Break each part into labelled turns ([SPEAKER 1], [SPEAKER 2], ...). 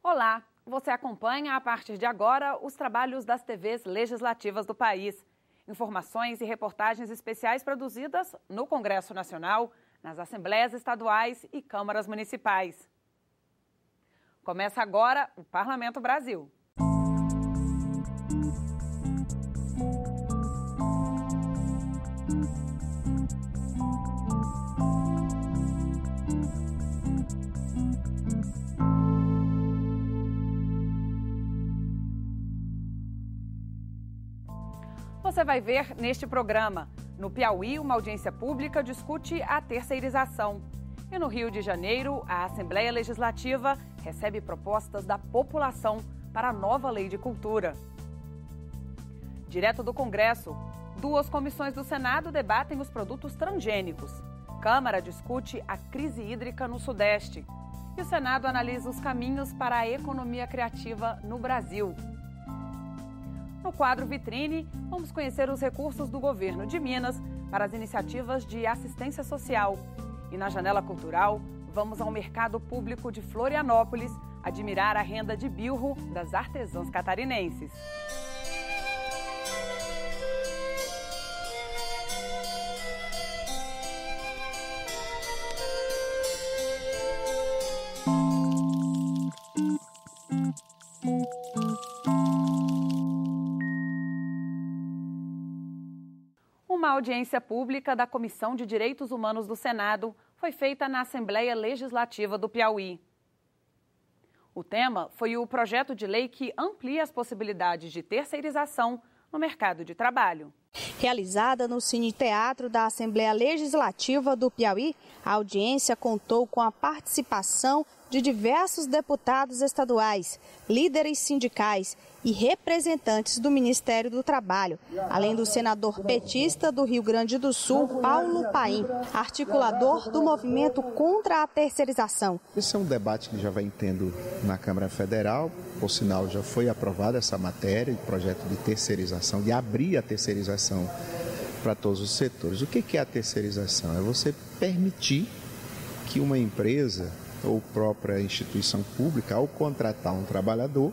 [SPEAKER 1] Olá, você acompanha a partir de agora os trabalhos das TVs legislativas do país. Informações e reportagens especiais produzidas no Congresso Nacional, nas Assembleias Estaduais e Câmaras Municipais. Começa agora o Parlamento Brasil. Você vai ver neste programa. No Piauí, uma audiência pública discute a terceirização. E no Rio de Janeiro, a Assembleia Legislativa recebe propostas da população para a nova Lei de Cultura. Direto do Congresso, 2 comissões do Senado debatem os produtos transgênicos. Câmara discute a crise hídrica no Sudeste. E o Senado analisa os caminhos para a economia criativa no Brasil. No quadro Vitrine, vamos conhecer os recursos do governo de Minas para as iniciativas de assistência social. E na Janela Cultural, vamos ao mercado público de Florianópolis admirar a renda de bilro das artesãs catarinenses. Uma audiência pública da Comissão de Direitos Humanos do Senado foi feita na Assembleia Legislativa do Piauí. O tema foi o projeto de lei que amplia as possibilidades de terceirização no mercado de trabalho.
[SPEAKER 2] Realizada no Cine Teatro da Assembleia Legislativa do Piauí, a audiência contou com a participação de diversos deputados estaduais, líderes sindicais e representantes do Ministério do Trabalho, além do senador petista do Rio Grande do Sul, Paulo Paim, articulador do movimento contra a terceirização.
[SPEAKER 3] Esse é um debate que já vem tendo na Câmara Federal, por sinal já foi aprovada essa matéria, o projeto de terceirização, de abrir a terceirização para todos os setores. O que é a terceirização? É você permitir que uma empresa ou própria instituição pública, ao contratar um trabalhador,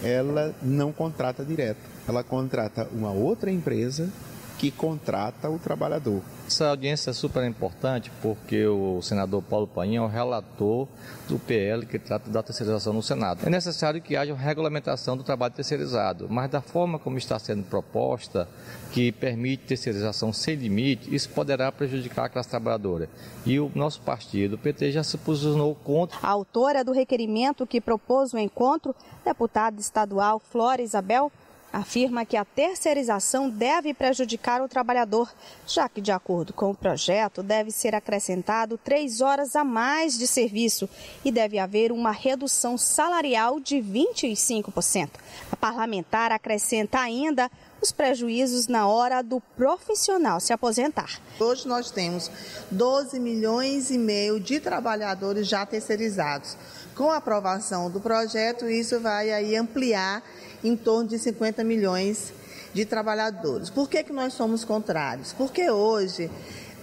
[SPEAKER 3] ela não contrata direto, ela contrata uma outra empresa que contrata o trabalhador.
[SPEAKER 4] Essa audiência é super importante porque o senador Paulo Paim é o relator do PL que trata da terceirização no Senado. É necessário que haja uma regulamentação do trabalho terceirizado, mas da forma como está sendo proposta, que permite terceirização sem limite, isso poderá prejudicar a classe trabalhadora. E o nosso partido, o PT, já se posicionou contra.
[SPEAKER 2] A autora do requerimento que propôs o encontro, deputada estadual Flora Isabel, afirma que a terceirização deve prejudicar o trabalhador, já que, de acordo com o projeto, deve ser acrescentado 3 horas a mais de serviço e deve haver uma redução salarial de 25%. A parlamentar acrescenta ainda os prejuízos na hora do profissional se aposentar.
[SPEAKER 5] Hoje nós temos 12 milhões e meio de trabalhadores já terceirizados. Com a aprovação do projeto, isso vai aí ampliar em torno de 50 milhões de trabalhadores. Por que nós somos contrários? Porque hoje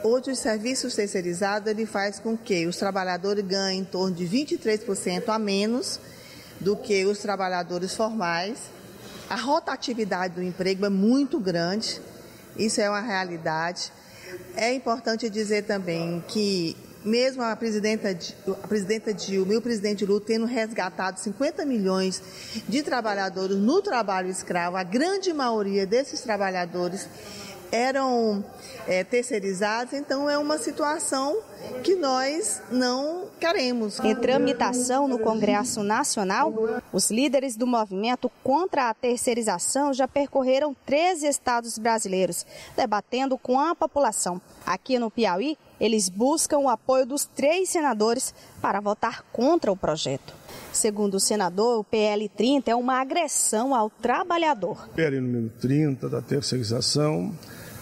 [SPEAKER 5] os serviços terceirizados ele faz com que os trabalhadores ganhem em torno de 23% a menos do que os trabalhadores formais. A rotatividade do emprego é muito grande, isso é uma realidade. É importante dizer também que mesmo a presidenta Dilma e o presidente Lula tendo resgatado 50 milhões de trabalhadores no trabalho escravo, a grande maioria desses trabalhadores eram terceirizados, então é uma situação que nós não queremos.
[SPEAKER 2] Em tramitação no Congresso Nacional, os líderes do movimento contra a terceirização já percorreram 13 estados brasileiros, debatendo com a população. Aqui no Piauí, eles buscam o apoio dos 3 senadores para votar contra o projeto. Segundo o senador, o PL 30 é uma agressão ao trabalhador.
[SPEAKER 6] O PL número 30 da terceirização,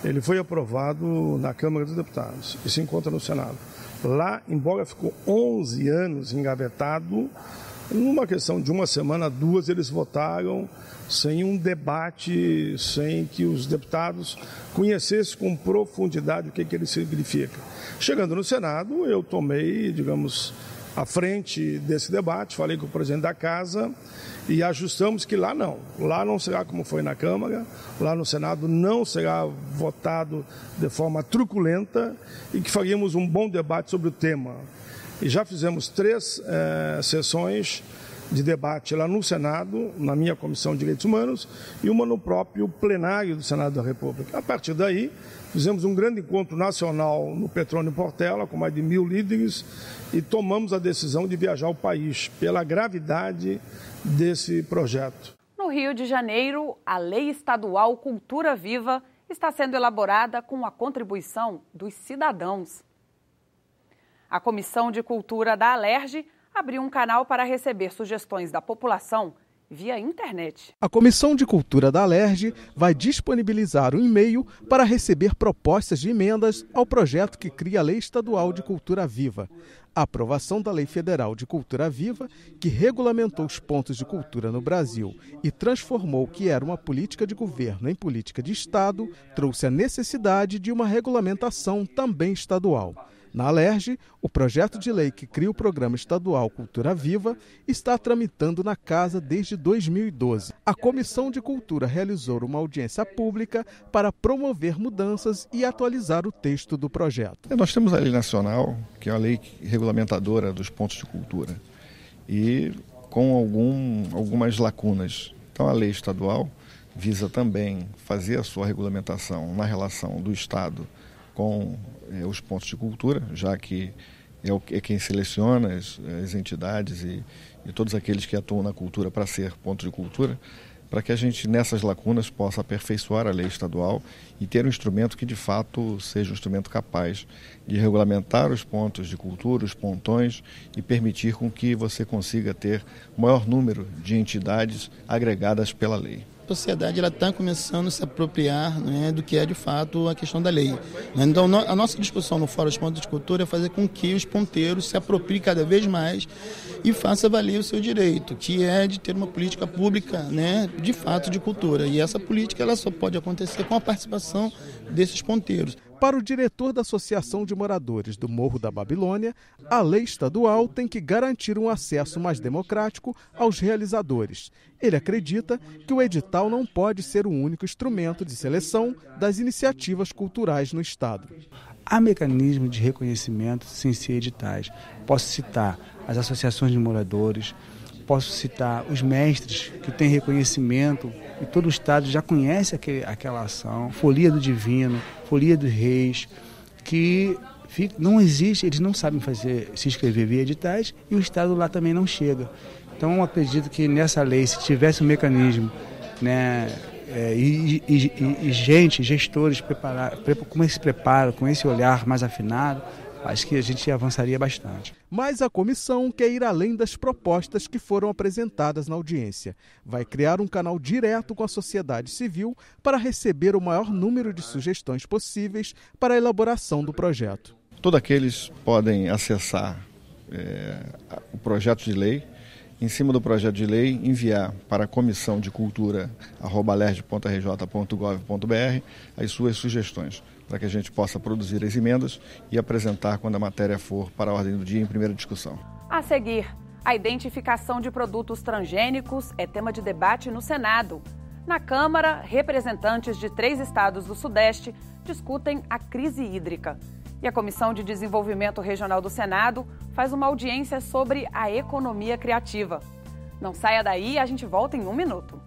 [SPEAKER 6] ele foi aprovado na Câmara dos Deputados e se encontra no Senado. Lá, embora ficou 11 anos engavetado, numa questão de uma semana, 2, eles votaram sem um debate, sem que os deputados conhecessem com profundidade o que ele significa. Chegando no Senado, eu tomei, digamos, à frente desse debate, falei com o presidente da Casa e ajustamos que lá não será como foi na Câmara, lá no Senado não será votado de forma truculenta e que faríamos um bom debate sobre o tema. E já fizemos 3 sessões de debate lá no Senado, na minha Comissão de Direitos Humanos, e uma no próprio plenário do Senado da República. A partir daí, fizemos um grande encontro nacional no Petrônio Portela, com mais de 1.000 líderes, e tomamos a decisão de viajar ao país, pela gravidade desse projeto.
[SPEAKER 1] No Rio de Janeiro, a Lei Estadual Cultura Viva está sendo elaborada com a contribuição dos cidadãos. A Comissão de Cultura da Alerj abriu um canal para receber sugestões da população via internet.
[SPEAKER 7] A Comissão de Cultura da Alerj vai disponibilizar um e-mail para receber propostas de emendas ao projeto que cria a Lei Estadual de Cultura Viva. A aprovação da Lei Federal de Cultura Viva, que regulamentou os pontos de cultura no Brasil e transformou o que era uma política de governo em política de Estado, trouxe a necessidade de uma regulamentação também estadual. Na Alerj, o projeto de lei que cria o Programa Estadual Cultura Viva está tramitando na Casa desde 2012. A Comissão de Cultura realizou uma audiência pública para promover mudanças e atualizar o texto do projeto.
[SPEAKER 8] Nós temos a Lei Nacional, que é a lei regulamentadora dos pontos de cultura, e com algumas lacunas. Então, a lei estadual visa também fazer a sua regulamentação na relação do Estado com os pontos de cultura, já que é quem seleciona as entidades e todos aqueles que atuam na cultura para ser ponto de cultura, para que a gente, nessas lacunas, possa aperfeiçoar a lei estadual e ter um instrumento que, de fato, seja um instrumento capaz de regulamentar os pontos de cultura, os pontões, e permitir com que você consiga ter o maior número de entidades agregadas pela lei.
[SPEAKER 9] A sociedade está começando a se apropriar, né, do que é de fato a questão da lei. Então, a nossa discussão no Fórum dos Pontos de Cultura é fazer com que os ponteiros se apropriem cada vez mais e façam valer o seu direito, que é de ter uma política pública, né, de fato de cultura. E essa política ela só pode acontecer com a participação desses ponteiros.
[SPEAKER 7] Para o diretor da Associação de Moradores do Morro da Babilônia, a lei estadual tem que garantir um acesso mais democrático aos realizadores. Ele acredita que o edital não pode ser o único instrumento de seleção das iniciativas culturais no Estado.
[SPEAKER 10] Há mecanismos de reconhecimento sem ser editais. Posso citar as associações de moradores, posso citar os mestres que têm reconhecimento e todo o Estado já conhece aquela ação, Folia do Divino, Folia dos Reis, que não existe, eles não sabem se inscrever via editais e o Estado lá também não chega. Então eu acredito que nessa lei, se tivesse um mecanismo, né, gestores com esse preparo, com esse olhar mais afinado, acho que a gente avançaria bastante.
[SPEAKER 7] Mas a comissão quer ir além das propostas que foram apresentadas na audiência. Vai criar um canal direto com a sociedade civil para receber o maior número de sugestões possíveis para a elaboração do projeto.
[SPEAKER 8] Todos aqueles podem acessar o projeto de lei. Em cima do projeto de lei, enviar para a comissão de cultura@alerj.rj.gov.br as suas sugestões, para que a gente possa produzir as emendas e apresentar quando a matéria for para a ordem do dia em primeira discussão.
[SPEAKER 1] A seguir, a identificação de produtos transgênicos é tema de debate no Senado. Na Câmara, representantes de 3 estados do Sudeste discutem a crise hídrica. E a Comissão de Desenvolvimento Regional do Senado faz uma audiência sobre a economia criativa. Não saia daí, a gente volta em 1 minuto.